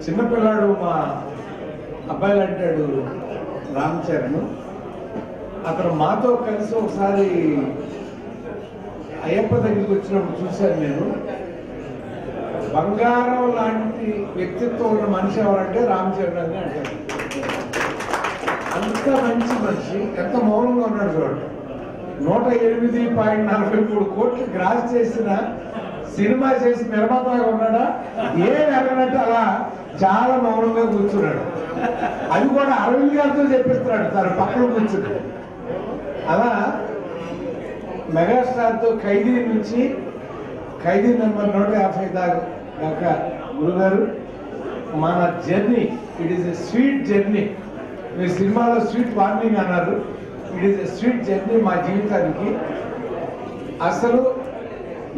చిన్నపిల్లాడు మా అబ్బాయిలు అంటాడు రామ్ చరణ్. అతను మాతో కలిసి ఒకసారి అయ్యప్ప దగ్గరికి వచ్చినప్పుడు చూశాను నేను. బంగారం లాంటి వ్యక్తిత్వం ఉన్న మనిషి ఎవరంటే రామ్ చరణ్ అని అంటారు. అంత మంచి మనిషి, ఎంత మౌనంగా ఉన్నాడు చూడండి. 108.43 కోట్లు గ్రాస్ చేసిన సినిమా చేసి నిర్మాతగా ఉన్నాడా, ఏం ఎరగనట్టు అలా చాలా మౌనంగా కూర్చున్నాడు. అది కూడా అరవింద్ గారితో చెప్పిస్తున్నాడు తన పక్కన కూర్చుని. అలా మెగాస్టార్తో ఖైదీ నుంచి ఖైదీ నెంబర్ 150 దాకా గురుగారు మన journey, it is a sweet journey. మీరు సినిమాలో స్వీట్ వార్నింగ్ అన్నారు, it is a sweet journey మా జీవితానికి. అసలు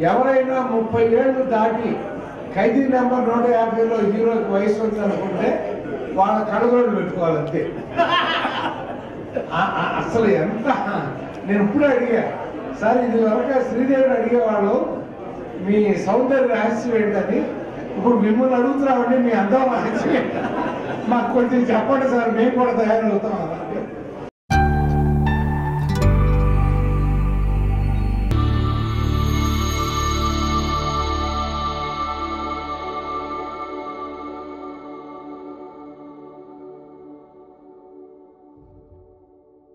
ఎవరైనా 30 ఏళ్ళు దాటి ఖైదీ నెంబర్ 150లో హీరోకి వయసు ఉంది అనుకుంటే వాళ్ళ కళ్ళజోడు పెట్టుకోవాలంతే. అసలు ఎంత, నేను ఇప్పుడు అడిగా సార్, ఇది వరకు శ్రీదేవిని అడిగేవాళ్ళు మీ సౌందర్య రహస్యం ఏంటని, ఇప్పుడు మిమ్మల్ని అడుగుతున్నామండి మీ అందం రహస్యం మాకు కొంచెం చెప్పండి సార్, మేము కూడా తయారవుతాం.